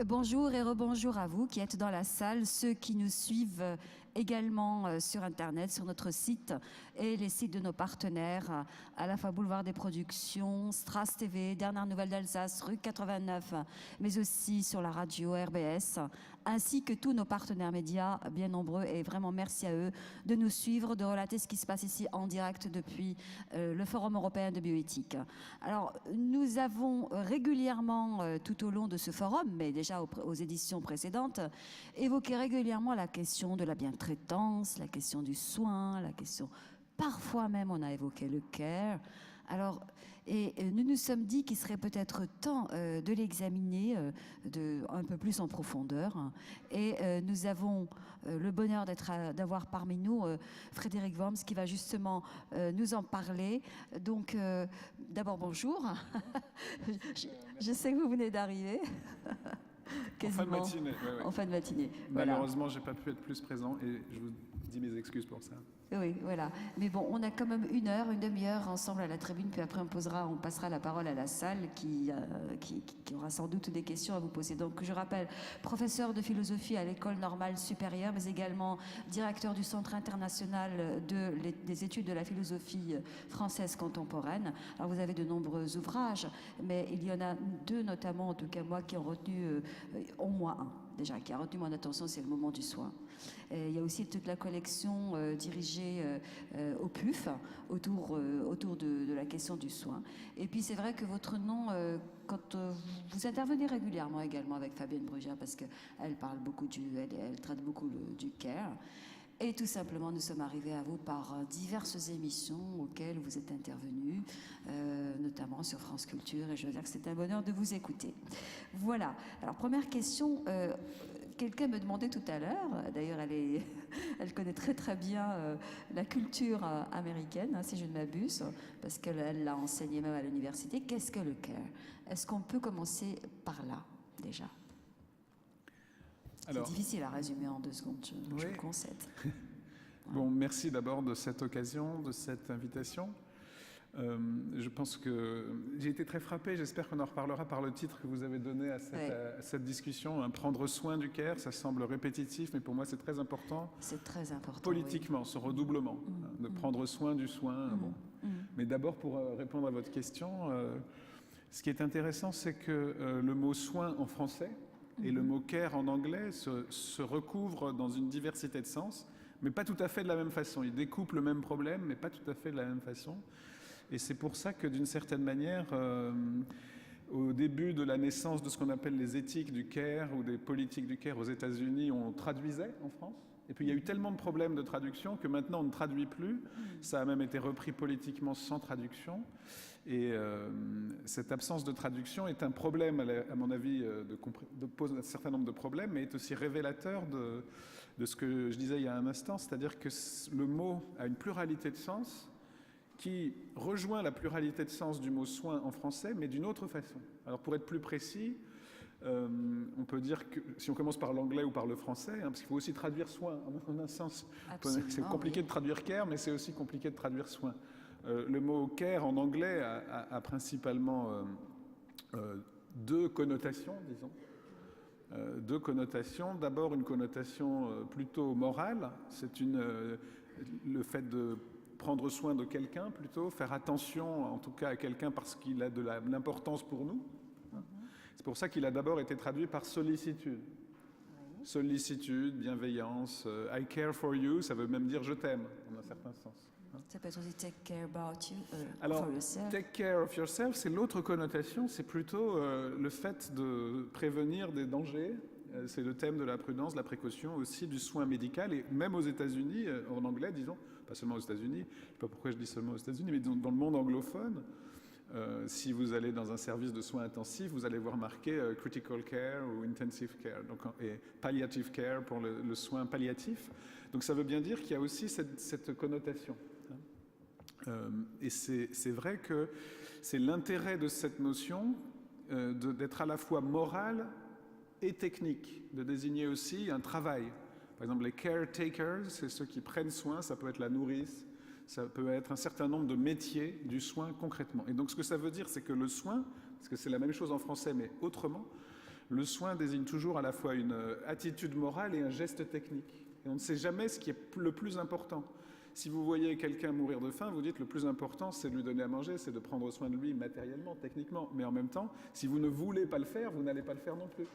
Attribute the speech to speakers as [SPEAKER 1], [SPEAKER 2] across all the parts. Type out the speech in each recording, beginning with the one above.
[SPEAKER 1] Bonjour et rebonjour à vous qui êtes dans la salle, ceux qui nous suivent également sur Internet, sur notre site et les sites de nos partenaires, à la fois Boulevard des Productions, Stras TV, Dernière Nouvelle d'Alsace, rue 89, mais aussi sur la radio RBS, ainsi que tous nos partenaires médias, bien nombreux, et vraiment merci à eux de nous suivre, de relater ce qui se passe ici en direct depuis le Forum européen de bioéthique. Alors, nous avons régulièrement, tout au long de ce forum, mais déjà aux éditions précédentes, évoqué régulièrement la question de la bientraitance, la question du soin, la question, parfois même on a évoqué le care. Alors, et nous nous sommes dit qu'il serait peut-être temps de l'examiner un peu plus en profondeur. Et nous avons le bonheur d'avoir parmi nous Frédéric Worms qui va justement nous en parler. Donc, d'abord, bonjour. Je sais que vous venez d'arriver.
[SPEAKER 2] En fin de matinée.
[SPEAKER 1] En fin de matinée.
[SPEAKER 2] Malheureusement,
[SPEAKER 1] voilà.
[SPEAKER 2] j'ai pas pu être plus présent et je vous dis mes excuses pour ça.
[SPEAKER 1] Oui, voilà. Mais bon, on a quand même une demi-heure ensemble à la tribune, puis après on passera la parole à la salle qui aura sans doute des questions à vous poser. Donc je rappelle, professeur de philosophie à l'École normale supérieure, mais également directeur du Centre international des études de la philosophie française contemporaine. Alors vous avez de nombreux ouvrages, mais il y en a deux notamment, en tout cas moi, qui ont retenu, au moins un. Déjà, qui a retenu mon attention, c'est le moment du soin. Et il y a aussi toute la collection dirigée au PUF autour de la question du soin. Et puis c'est vrai que votre nom, quand vous intervenez régulièrement également avec Fabienne Brugère, parce qu'elle parle beaucoup elle traite beaucoup du care. Et tout simplement, nous sommes arrivés à vous par diverses émissions auxquelles vous êtes intervenus, notamment sur France Culture, et je veux dire que c'est un bonheur de vous écouter. Voilà. Alors, première question. Quelqu'un me demandait tout à l'heure, d'ailleurs elle connaît très très bien la culture américaine, hein, si je ne m'abuse, parce qu'elle l'a enseigné même à l'université. Qu'est-ce que le care? Est-ce qu'on peut commencer par là, déjà? C'est difficile à résumer en 2 secondes, je le concède.
[SPEAKER 2] Bon, merci d'abord de cette occasion, de cette invitation. Je pense que j'ai été très frappé, j'espère qu'on en reparlera par le titre que vous avez donné à cette discussion, hein, prendre soin du care, ça semble répétitif, mais pour moi c'est très important.
[SPEAKER 1] C'est très important.
[SPEAKER 2] Politiquement, ce redoublement, de prendre soin du soin. Bon. Mais d'abord, pour répondre à votre question, ce qui est intéressant, c'est que le mot soin en français et le mot care en anglais se recouvrent dans une diversité de sens, mais pas tout à fait de la même façon. Ils découpent le même problème, mais pas tout à fait de la même façon. Et c'est pour ça que, d'une certaine manière, au début de la naissance de ce qu'on appelle les éthiques du care ou des politiques du care aux États-Unis, on traduisait en France. Et puis il y a eu tellement de problèmes de traduction que maintenant on ne traduit plus. Ça a même été repris politiquement sans traduction. Et cette absence de traduction est un problème, à mon avis, pose un certain nombre de problèmes, mais est aussi révélateur de ce que je disais il y a un instant, c'est-à-dire que le mot a une pluralité de sens qui rejoint la pluralité de sens du mot soin en français, mais d'une autre façon. Alors pour être plus précis, on peut dire que, si on commence par l'anglais ou par le français, hein, parce qu'il faut aussi traduire soin, en un sens. C'est compliqué de traduire care, mais c'est aussi compliqué de traduire soin. Le mot care en anglais a principalement 2 connotations, disons. 2 connotations. D'abord, une connotation plutôt morale. C'est le fait de prendre soin de quelqu'un, plutôt, faire attention, en tout cas, à quelqu'un parce qu'il a de l'importance pour nous. C'est pour ça qu'il a d'abord été traduit par sollicitude. Sollicitude, bienveillance, I care for you, ça veut même dire je t'aime, en un certain sens.
[SPEAKER 1] Ça peut être aussi take care about you,
[SPEAKER 2] Alors,
[SPEAKER 1] for yourself.
[SPEAKER 2] Take care of yourself, c'est l'autre connotation, c'est plutôt le fait de prévenir des dangers. C'est le thème de la prudence, de la précaution, aussi du soin médical. Et même aux États-Unis, en anglais, disons, pas seulement aux États-Unis, je ne sais pas pourquoi je dis seulement aux États-Unis, mais dans le monde anglophone, si vous allez dans un service de soins intensifs, vous allez voir marqué critical care ou intensive care, donc, et palliative care pour le soin palliatif. Donc ça veut bien dire qu'il y a aussi cette connotation. Et c'est vrai que c'est l'intérêt de cette notion d'être à la fois morale et technique, de désigner aussi un travail. Par exemple, les caretakers, c'est ceux qui prennent soin, ça peut être la nourrice, ça peut être un certain nombre de métiers du soin concrètement. Et donc ce que ça veut dire, c'est que le soin, parce que c'est la même chose en français mais autrement, le soin désigne toujours à la fois une attitude morale et un geste technique. Et on ne sait jamais ce qui est le plus important. Si vous voyez quelqu'un mourir de faim, vous dites le plus important, c'est de lui donner à manger, c'est de prendre soin de lui matériellement, techniquement. Mais en même temps, si vous ne voulez pas le faire, vous n'allez pas le faire non plus.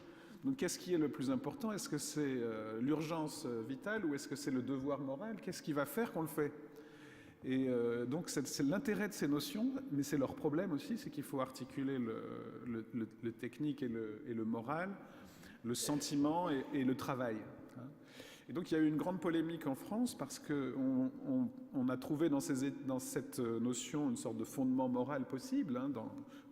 [SPEAKER 2] Donc qu'est-ce qui est le plus important? Est-ce que c'est l'urgence vitale ou est-ce que c'est le devoir moral? Qu'est-ce qui va faire qu'on le fait? Et donc c'est l'intérêt de ces notions, mais c'est leur problème aussi, c'est qu'il faut articuler le technique et le moral, le sentiment et le travail. Et donc il y a eu une grande polémique en France parce qu'on a trouvé dans cette notion une sorte de fondement moral possible.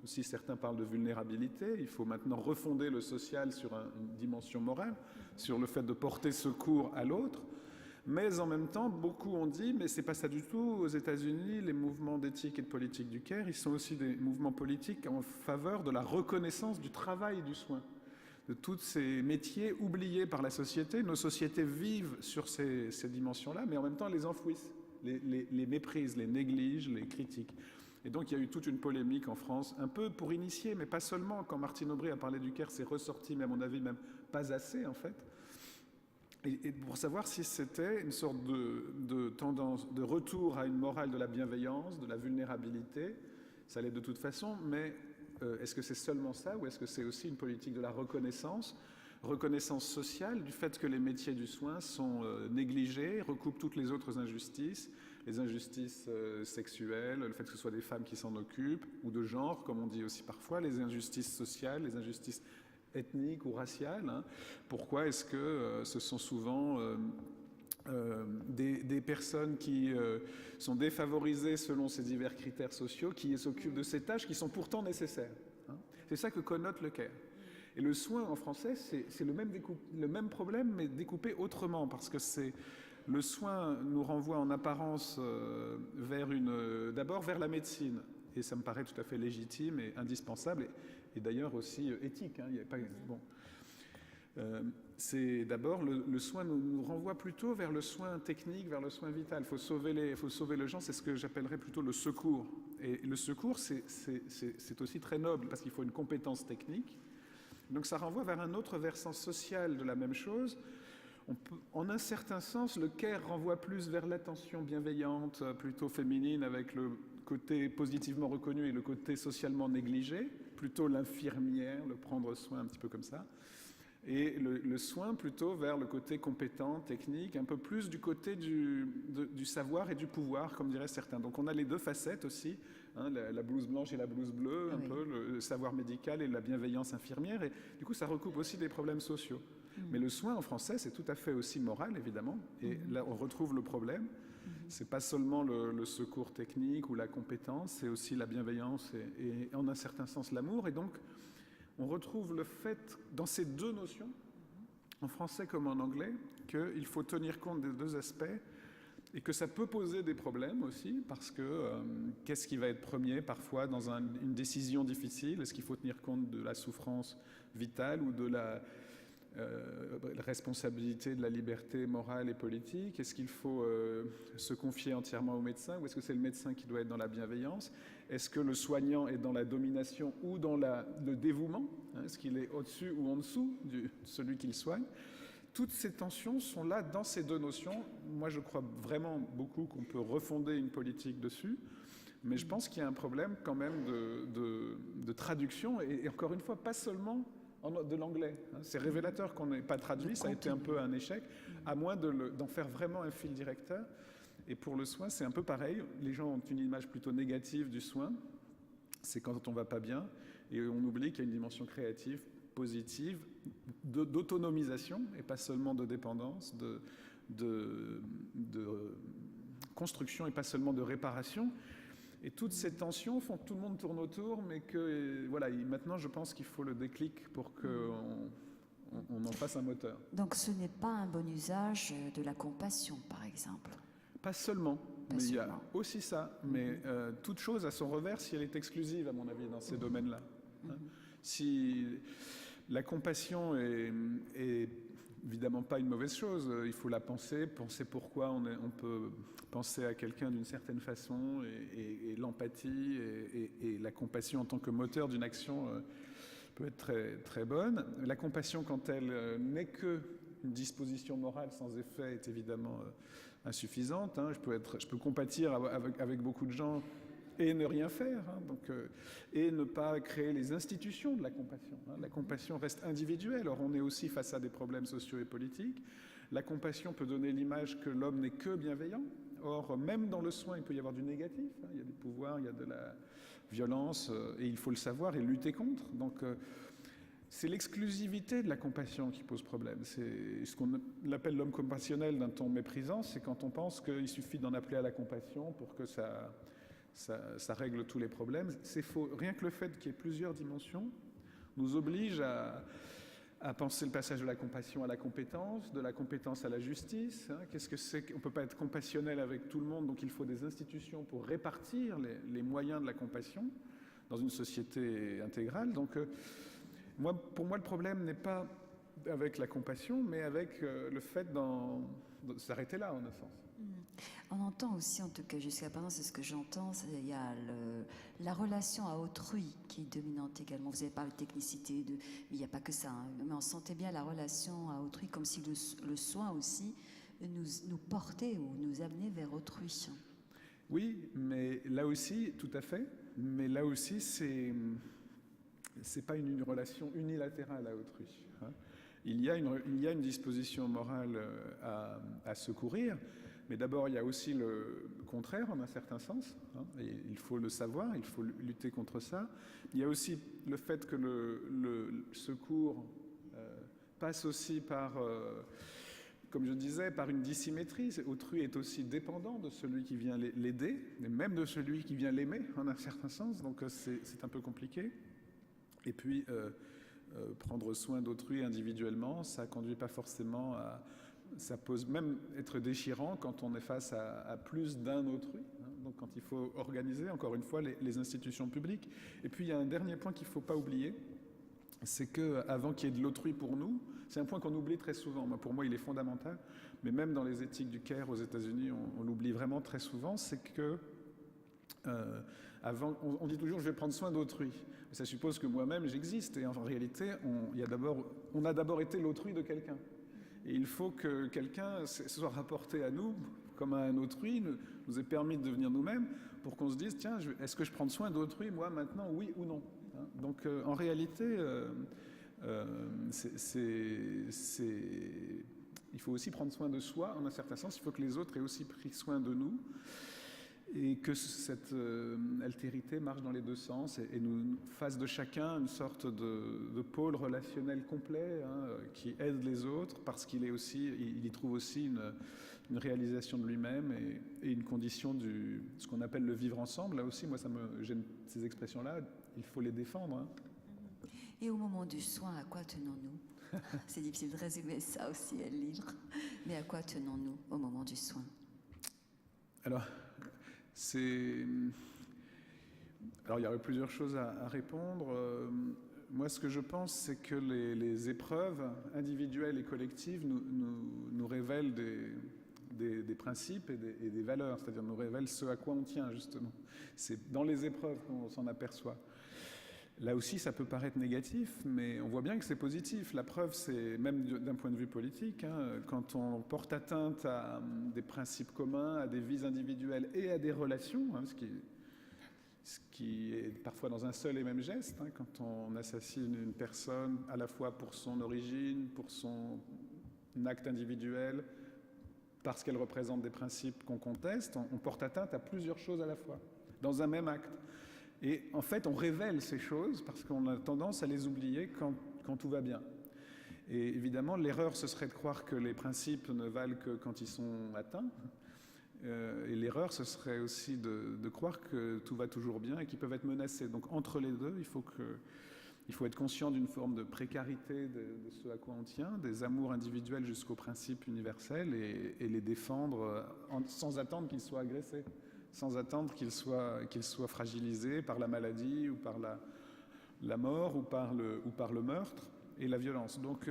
[SPEAKER 2] Aussi certains parlent de vulnérabilité. Il faut maintenant refonder le social sur une dimension morale, sur le fait de porter secours à l'autre. Mais en même temps, beaucoup ont dit, mais c'est pas ça du tout. Aux États-Unis, les mouvements d'éthique et de politique du care, ils sont aussi des mouvements politiques en faveur de la reconnaissance du travail et du soin, de tous ces métiers oubliés par la société. Nos sociétés vivent sur ces dimensions-là, mais en même temps les enfouissent, les méprisent, les négligent, les critiquent. Et donc il y a eu toute une polémique en France, un peu pour initier, mais pas seulement. Quand Martine Aubry a parlé du care, c'est ressorti, mais à mon avis même pas assez en fait. Et pour savoir si c'était une sorte de tendance, de retour à une morale de la bienveillance, de la vulnérabilité, ça l'est de toute façon, mais est-ce que c'est seulement ça ou est-ce que c'est aussi une politique de la reconnaissance sociale du fait que les métiers du soin sont négligés, recoupent toutes les autres injustices, les injustices sexuelles, le fait que ce soit des femmes qui s'en occupent, ou de genre, comme on dit aussi parfois, les injustices sociales, les injustices ethniques ou raciales. Pourquoi est-ce que ce sont souvent des personnes qui sont défavorisées selon ces divers critères sociaux, qui s'occupent de ces tâches qui sont pourtant nécessaires. C'est ça que connote le care. Et le soin en français, c'est le même problème, mais découpé autrement, parce que le soin nous renvoie en apparence d'abord vers la médecine, et ça me paraît tout à fait légitime et indispensable, et d'ailleurs aussi éthique. Il y a pas, bon. C'est d'abord le soin nous renvoie plutôt vers le soin technique, vers le soin vital. Il faut sauver les gens, c'est ce que j'appellerais plutôt le secours. Et le secours, c'est aussi très noble parce qu'il faut une compétence technique. Donc ça renvoie vers un autre versant social de la même chose. En un certain sens, le care renvoie plus vers l'attention bienveillante, plutôt féminine, avec le côté positivement reconnu et le côté socialement négligé, plutôt l'infirmière, le prendre soin un petit peu comme ça. Et le soin plutôt vers le côté compétent, technique, un peu plus du côté du savoir et du pouvoir, comme diraient certains. Donc on a les deux facettes aussi, la blouse blanche et la blouse bleue, un peu le savoir médical et la bienveillance infirmière, et du coup ça recoupe aussi des problèmes sociaux. Mais le soin en français, c'est tout à fait aussi moral, évidemment, et là on retrouve le problème. C'est pas seulement le secours technique ou la compétence, c'est aussi la bienveillance et en un certain sens l'amour, et donc on retrouve le fait, dans ces deux notions, en français comme en anglais, qu'il faut tenir compte des deux aspects et que ça peut poser des problèmes aussi, parce que qu'est-ce qui va être premier parfois dans une décision difficile? Est-ce qu'il faut tenir compte de la souffrance vitale ou de la responsabilité de la liberté morale et politique? Est-ce qu'il faut se confier entièrement au médecin ou est-ce que c'est le médecin qui doit être dans la bienveillance? Est-ce que le soignant est dans la domination ou dans le dévouement? Est-ce qu'il est au-dessus ou en dessous de celui qu'il soigne? Toutes ces tensions sont là dans ces deux notions. Moi, je crois vraiment beaucoup qu'on peut refonder une politique dessus, mais je pense qu'il y a un problème quand même de traduction et encore une fois, pas seulement de l'anglais. C'est révélateur qu'on n'ait pas traduit, ça a été un peu un échec, à moins d'en faire vraiment un fil directeur. Et pour le soin, c'est un peu pareil. Les gens ont une image plutôt négative du soin, c'est quand on va pas bien, et on oublie qu'il y a une dimension créative, positive, d'autonomisation, et pas seulement de dépendance, de construction et pas seulement de réparation. Et toutes ces tensions font que tout le monde tourne autour, mais que voilà, maintenant je pense qu'il faut le déclic pour qu'on en fasse un moteur.
[SPEAKER 1] Donc ce n'est pas un bon usage de la compassion, par exemple?
[SPEAKER 2] Pas seulement, mais il y a aussi ça. Mais toute chose a son revers si elle est exclusive, à mon avis, dans ces domaines-là. Si la compassion est évidemment pas une mauvaise chose, il faut la penser pourquoi on peut penser à quelqu'un d'une certaine façon, et l'empathie et la compassion en tant que moteur d'une action peut peut être très, très bonne. La compassion, quand elle n'est qu'une disposition morale sans effet, est évidemment insuffisante. Hein. Je peux compatir avec beaucoup de gens et ne rien faire, hein, et ne pas créer les institutions de la compassion. Hein. La compassion reste individuelle, or on est aussi face à des problèmes sociaux et politiques. La compassion peut donner l'image que l'homme n'est que bienveillant, or même dans le soin, il peut y avoir du négatif, hein. Il y a des pouvoirs, il y a de la violence, et il faut le savoir et lutter contre. Donc c'est l'exclusivité de la compassion qui pose problème. C'est ce qu'on appelle l'homme compassionnel d'un ton méprisant, c'est quand on pense qu'il suffit d'en appeler à la compassion pour que ça règle tous les problèmes. C'est faux. Rien que le fait qu'il y ait plusieurs dimensions nous oblige à penser le passage de la compassion à la compétence, de la compétence à la justice. Hein. Qu'est-ce que c'est? On ne peut pas être compassionnel avec tout le monde, donc il faut des institutions pour répartir les moyens de la compassion dans une société intégrale. Donc, pour moi, le problème n'est pas avec la compassion, mais avec le fait de s'arrêter là, en un sens.
[SPEAKER 1] On entend aussi, en tout cas jusqu'à présent, c'est ce que j'entends, il y a la relation à autrui qui est dominante également. Vous avez parlé de technicité, mais il n'y a pas que ça, hein. Mais on sentait bien la relation à autrui comme si le soin aussi nous portait ou nous amenait vers autrui.
[SPEAKER 2] Oui, mais là aussi, tout à fait, mais là aussi, c'est pas une relation unilatérale à autrui. Hein. Il y a une disposition morale à secourir, mais d'abord, il y a aussi le contraire, en un certain sens, hein, et il faut le savoir, il faut lutter contre ça. Il y a aussi le fait que le secours passe aussi par, comme je disais, par une dissymétrie. Autrui est aussi dépendant de celui qui vient l'aider, et même de celui qui vient l'aimer, en un certain sens, donc c'est un peu compliqué. Et puis, prendre soin d'autrui individuellement, ça ne conduit pas forcément à... Ça peut même être déchirant quand on est face à plus d'un autrui. Hein. Donc quand il faut organiser, encore une fois, les institutions publiques. Et puis il y a un dernier point qu'il ne faut pas oublier, c'est qu'avant qu'il y ait de l'autrui pour nous, c'est un point qu'on oublie très souvent. Pour moi, il est fondamental, mais même dans les éthiques du Caire aux États-Unis, on l'oublie vraiment très souvent, c'est que on dit toujours je vais prendre soin d'autrui. Ça suppose que moi-même j'existe, et en réalité, on a d'abord été l'autrui de quelqu'un. Et il faut que quelqu'un soit rapporté à nous comme à un autrui, nous ait permis de devenir nous-mêmes, pour qu'on se dise, tiens, est-ce que je prends soin d'autrui, moi, maintenant, oui ou non, hein. Donc, en réalité, il faut aussi prendre soin de soi, en un certain sens. Il faut que les autres aient aussi pris soin de nous, et que cette altérité marche dans les deux sens et nous fasse de chacun une sorte de pôle relationnel complet, hein, qui aide les autres parce qu'il y trouve aussi une réalisation de lui-même et une condition ce qu'on appelle le vivre ensemble. Là aussi, moi, ça me gêne ces expressions-là. Il faut les défendre. Hein.
[SPEAKER 1] Et au moment du soin, à quoi tenons-nous? C'est difficile de résumer ça aussi à le livre. Mais à quoi tenons-nous au moment du soin?
[SPEAKER 2] Alors, il y aurait plusieurs choses à répondre. Moi, ce que je pense, c'est que les épreuves individuelles et collectives nous révèlent des principes et des valeurs, c'est-à-dire nous révèlent ce à quoi on tient, justement. C'est dans les épreuves qu'on s'en aperçoit. Là aussi, ça peut paraître négatif, mais on voit bien que c'est positif. La preuve, c'est même d'un point de vue politique, hein, quand on porte atteinte à des principes communs, à des vies individuelles et à des relations, hein, ce qui est parfois dans un seul et même geste, hein, quand on assassine une personne à la fois pour son origine, pour son acte individuel, parce qu'elle représente des principes qu'on conteste, on porte atteinte à plusieurs choses à la fois, dans un même acte. Et en fait, on révèle ces choses parce qu'on a tendance à les oublier quand tout va bien. Et évidemment, l'erreur, ce serait de croire que les principes ne valent que quand ils sont atteints. Et l'erreur, ce serait aussi de croire que tout va toujours bien et qu'ils peuvent être menacés. Donc entre les deux, il faut être conscient d'une forme de précarité de ce à quoi on tient, des amours individuels jusqu'aux principes universels, et les défendre sans attendre qu'ils soient agressés, sans attendre qu'ils soient fragilisés par la maladie ou par la mort ou par le meurtre et la violence. Donc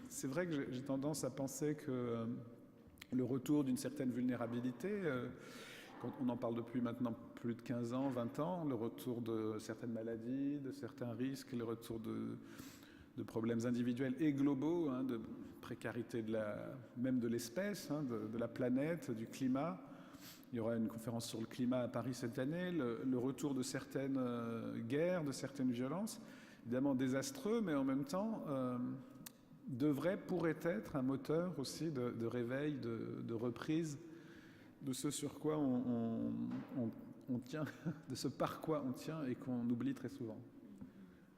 [SPEAKER 2] c'est vrai que j'ai tendance à penser que le retour d'une certaine vulnérabilité, quand on en parle depuis maintenant plus de 15 ans, 20 ans, le retour de certaines maladies, de certains risques, le retour de problèmes individuels et globaux, hein, de précarité même de l'espèce, hein, de la planète, du climat. Il y aura une conférence sur le climat à Paris cette année, le retour de certaines guerres, de certaines violences, évidemment désastreux, mais en même temps pourrait être un moteur aussi de réveil, de reprise de ce sur quoi on tient, de ce par quoi on tient et qu'on oublie très souvent.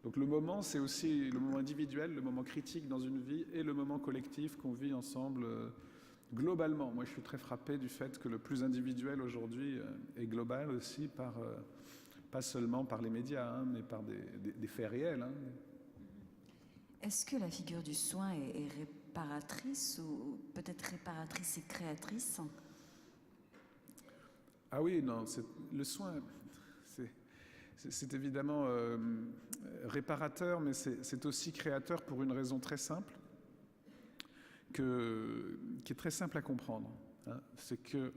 [SPEAKER 2] Donc le moment, c'est aussi le moment individuel, le moment critique dans une vie et le moment collectif qu'on vit ensemble globalement. Moi, je suis très frappé du fait que le plus individuel aujourd'hui est global aussi, pas seulement par les médias, hein, mais par des faits réels. Hein.
[SPEAKER 1] Est-ce que la figure du soin est réparatrice ou peut-être réparatrice et créatrice?
[SPEAKER 2] Ah oui, non, le soin, c'est évidemment réparateur, mais c'est aussi créateur pour une raison très simple, qui est très simple à comprendre. Hein. C'est que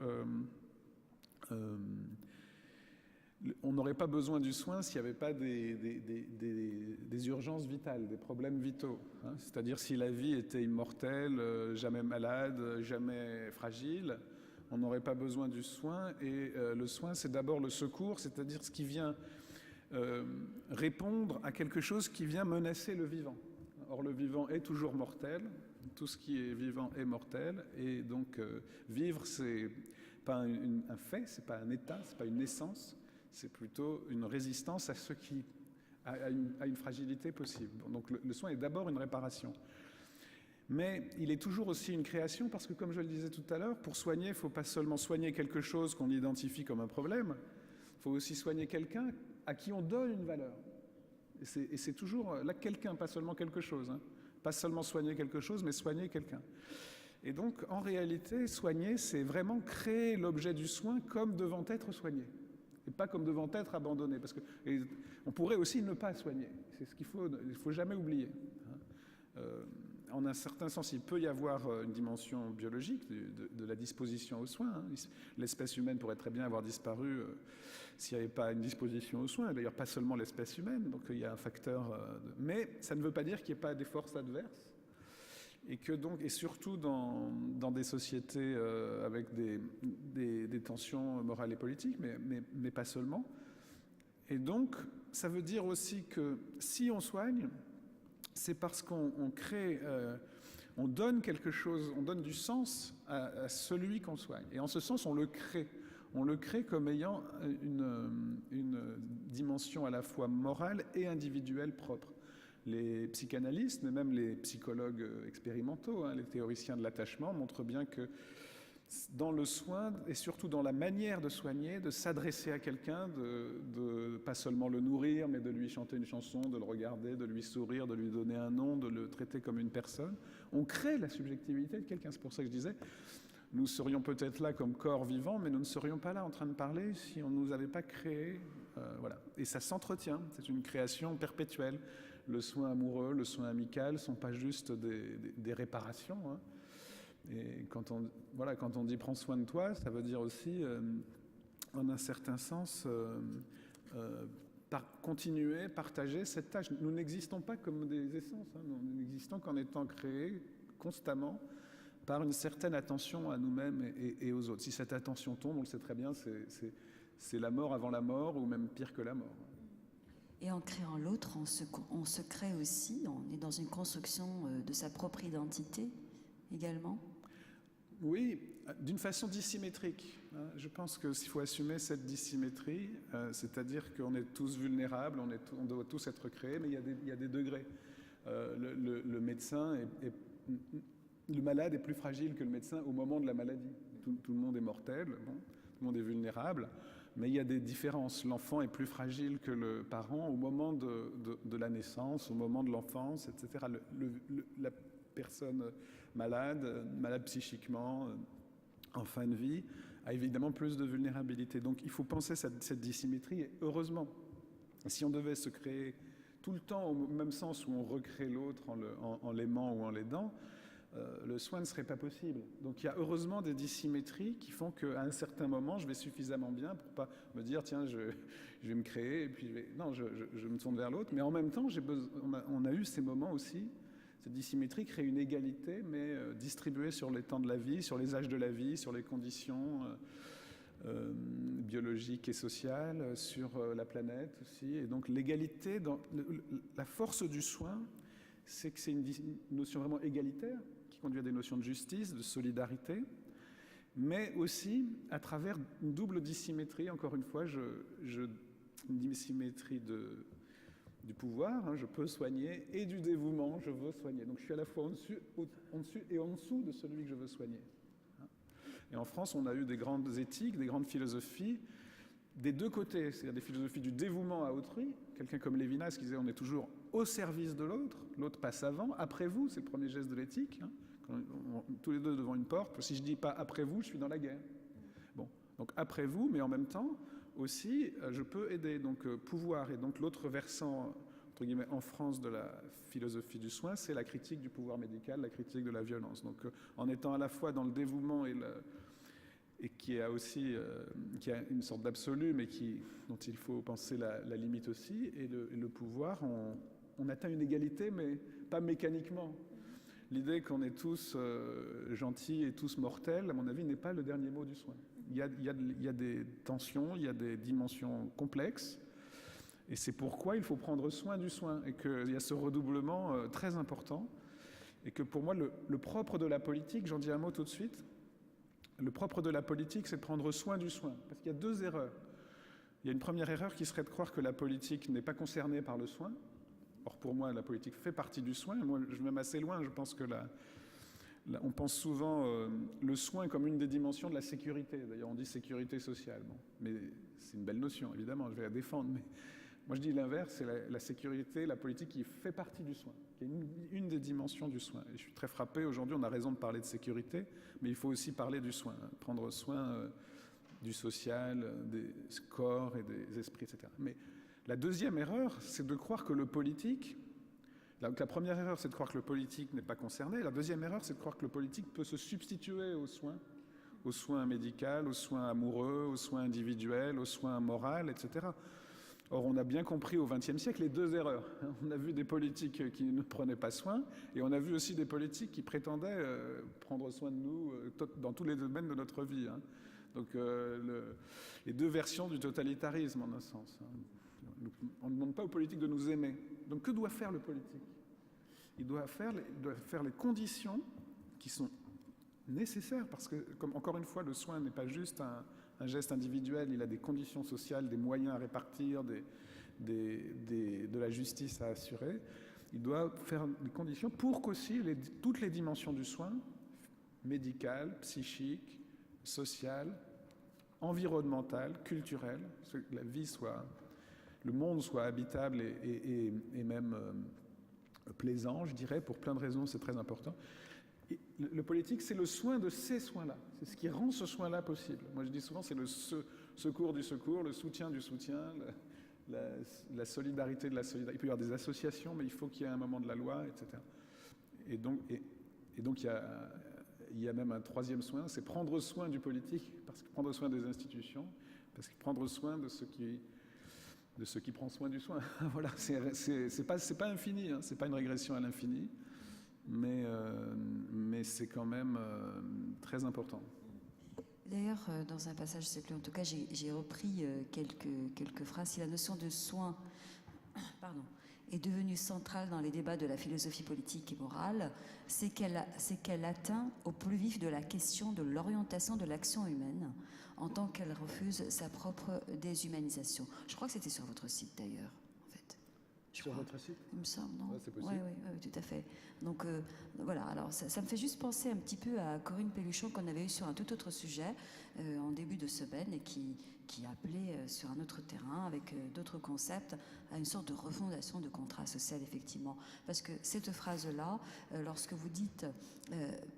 [SPEAKER 2] on n'aurait pas besoin du soin s'il n'y avait pas des urgences vitales, des problèmes vitaux. Hein. C'est-à-dire si la vie était immortelle, jamais malade, jamais fragile, on n'aurait pas besoin du soin. Et le soin, c'est d'abord le secours, c'est-à-dire ce qui vient répondre à quelque chose qui vient menacer le vivant. Or, le vivant est toujours mortel, tout ce qui est vivant est mortel, et donc vivre, c'est pas un fait, c'est pas un état, c'est pas une naissance, c'est plutôt une résistance à ce qui a une fragilité possible. Donc le soin est d'abord une réparation. Mais il est toujours aussi une création parce que, comme je le disais tout à l'heure, pour soigner, il ne faut pas seulement soigner quelque chose qu'on identifie comme un problème, il faut aussi soigner quelqu'un à qui on donne une valeur. Et c'est toujours là quelqu'un, pas seulement quelque chose. Hein. Pas seulement soigner quelque chose, mais soigner quelqu'un. Et donc, en réalité, soigner, c'est vraiment créer l'objet du soin comme devant être soigné. Et pas comme devant être abandonné. Parce qu'on pourrait aussi ne pas soigner. C'est ce qu'il faut jamais oublier. En un certain sens, il peut y avoir une dimension biologique de la disposition aux soins. Hein. L'espèce humaine pourrait très bien avoir disparu s'il n'y avait pas une disposition aux soins. D'ailleurs, pas seulement l'espèce humaine. Donc, il y a un facteur. Mais ça ne veut pas dire qu'il n'y ait pas des forces adverses. Et surtout dans des sociétés avec des tensions morales et politiques, mais pas seulement. Et donc, ça veut dire aussi que si on soigne, c'est parce qu'on crée, on donne quelque chose, on donne du sens à celui qu'on soigne. Et en ce sens, on le crée. On le crée comme ayant une dimension à la fois morale et individuelle propre. Les psychanalystes, mais même les psychologues expérimentaux, hein, les théoriciens de l'attachement, montrent bien que dans le soin, et surtout dans la manière de soigner, de s'adresser à quelqu'un, de pas seulement le nourrir, mais de lui chanter une chanson, de le regarder, de lui sourire, de lui donner un nom, de le traiter comme une personne, on crée la subjectivité de quelqu'un. C'est pour ça que je disais, nous serions peut-être là comme corps vivant, mais nous ne serions pas là en train de parler si on ne nous avait pas créé. Voilà. Et ça s'entretient, c'est une création perpétuelle. Le soin amoureux, le soin amical ne sont pas juste des réparations. Hein. Et quand on dit « prends soin de toi », ça veut dire aussi, en un certain sens, continuer, partager cette tâche. Nous n'existons pas comme des essences, hein. Nous n'existons qu'en étant créés constamment par une certaine attention à nous-mêmes et aux autres. Si cette attention tombe, on le sait très bien, c'est la mort avant la mort, ou même pire que la mort.
[SPEAKER 1] Et en créant l'autre, on se crée aussi, on est dans une construction de sa propre identité également.
[SPEAKER 2] Oui, d'une façon dissymétrique. Je pense qu'il faut assumer cette dissymétrie, c'est-à-dire qu'on est tous vulnérables, on doit tous être créés, mais il y a des degrés. Le médecin le malade est plus fragile que le médecin au moment de la maladie. Tout le monde est mortel, bon, tout le monde est vulnérable. Mais il y a des différences. L'enfant est plus fragile que le parent au moment de la naissance, au moment de l'enfance, etc. La personne malade psychiquement, en fin de vie, a évidemment plus de vulnérabilité. Donc il faut penser cette dissymétrie, et heureusement. Si on devait se créer tout le temps au même sens où on recrée l'autre en l'aimant ou en l'aidant, le soin ne serait pas possible. Donc il y a heureusement des dissymétries qui font qu'à un certain moment, je vais suffisamment bien pour pas me dire tiens, je vais me créer et puis non, je me tourne vers l'autre. Mais en même temps, on a eu ces moments aussi. Cette dissymétrie crée une égalité, mais distribuée sur les temps de la vie, sur les âges de la vie, sur les conditions biologiques et sociales, sur la planète aussi. Et donc l'égalité, la force du soin, c'est que c'est une notion vraiment égalitaire, qui conduit à des notions de justice, de solidarité, mais aussi à travers une double dissymétrie, encore une fois, une dissymétrie du pouvoir, hein, je peux soigner, et du dévouement, je veux soigner. Donc je suis à la fois au-dessus et en dessous de celui que je veux soigner. Et en France, on a eu des grandes éthiques, des grandes philosophies, des deux côtés, c'est-à-dire des philosophies du dévouement à autrui. Quelqu'un comme Lévinas qui disait on est toujours au service de l'autre, l'autre passe avant, après vous, c'est le premier geste de l'éthique. Hein. Tous les deux devant une porte, si je dis pas après vous, je suis dans la guerre. Bon, donc après vous, mais en même temps aussi, je peux aider, donc pouvoir. Et donc l'autre versant, entre guillemets, en France de la philosophie du soin, c'est la critique du pouvoir médical, la critique de la violence. Donc en étant à la fois dans le dévouement et qui a aussi qui a une sorte d'absolu, mais dont il faut penser la limite aussi, et le pouvoir, on atteint une égalité, mais pas mécaniquement. L'idée qu'on est tous gentils et tous mortels, à mon avis, n'est pas le dernier mot du soin. Il y a des tensions, il y a des dimensions complexes, et c'est pourquoi il faut prendre soin du soin, et qu'il y a ce redoublement très important, et que pour moi, le propre de la politique, j'en dis un mot tout de suite, le propre de la politique, c'est de prendre soin du soin. Parce qu'il y a deux erreurs. Il y a une première erreur qui serait de croire que la politique n'est pas concernée par le soin. Or, pour moi, la politique fait partie du soin. Moi, je vais même assez loin. Je pense que on pense souvent le soin comme une des dimensions de la sécurité. D'ailleurs, on dit sécurité sociale. Bon, mais c'est une belle notion, évidemment, je vais la défendre. Mais moi, je dis l'inverse, c'est la sécurité, la politique qui fait partie du soin, qui est une des dimensions du soin. Et je suis très frappé, aujourd'hui, on a raison de parler de sécurité, mais il faut aussi parler du soin, hein, prendre soin du social, des corps et des esprits, etc. Mais la deuxième erreur, c'est de croire que le politique... Donc la première erreur, c'est de croire que le politique n'est pas concerné. La deuxième erreur, c'est de croire que le politique peut se substituer aux soins médicaux, aux soins amoureux, aux soins individuels, aux soins moraux, etc. Or, on a bien compris au XXe siècle les deux erreurs. On a vu des politiques qui ne prenaient pas soin, et on a vu aussi des politiques qui prétendaient prendre soin de nous dans tous les domaines de notre vie. Hein. Donc, les deux versions du totalitarisme, en un sens. Hein. On ne demande pas aux politiques de nous aimer. Donc, que doit faire le politique ? Il doit faire les conditions qui sont nécessaires, parce que, comme encore une fois, le soin n'est pas juste un geste individuel, il a des conditions sociales, des moyens à répartir, de la justice à assurer. Il doit faire des conditions pour qu'aussi toutes les dimensions du soin, médicales, psychiques, sociales, environnementales, culturelles, que la vie le monde soit habitable et même plaisant, je dirais, pour plein de raisons, c'est très important. Et le politique, c'est le soin de ces soins-là. C'est ce qui rend ce soin-là possible. Moi, je dis souvent, c'est le secours du secours, le soutien du soutien, la solidarité de la solidarité. Il peut y avoir des associations, mais il faut qu'il y ait un moment de la loi, etc. Et donc il y a même un troisième soin, c'est prendre soin du politique, parce que prendre soin des institutions, parce que prendre soin de ce qui prend soin du soin. Voilà, c'est pas infini, hein, c'est pas une régression à l'infini. Mais c'est quand même très important.
[SPEAKER 1] D'ailleurs, dans un passage, c'est plus, en tout cas, j'ai repris quelques phrases. Si la notion de soin est devenue centrale dans les débats de la philosophie politique et morale, c'est qu'elle atteint au plus vif de la question de l'orientation de l'action humaine, en tant qu'elle refuse sa propre déshumanisation. Je crois que c'était sur votre site, d'ailleurs.
[SPEAKER 2] Sur votre site ?
[SPEAKER 1] Il me semble, non ?
[SPEAKER 2] Ouais, c'est possible.
[SPEAKER 1] Oui, tout à fait. Donc voilà, alors ça me fait juste penser un petit peu à Corinne Pelluchon qu'on avait eu sur un tout autre sujet en début de semaine et qui appelait sur un autre terrain avec d'autres concepts à une sorte de refondation de contrat social, effectivement. Parce que cette phrase-là, lorsque vous dites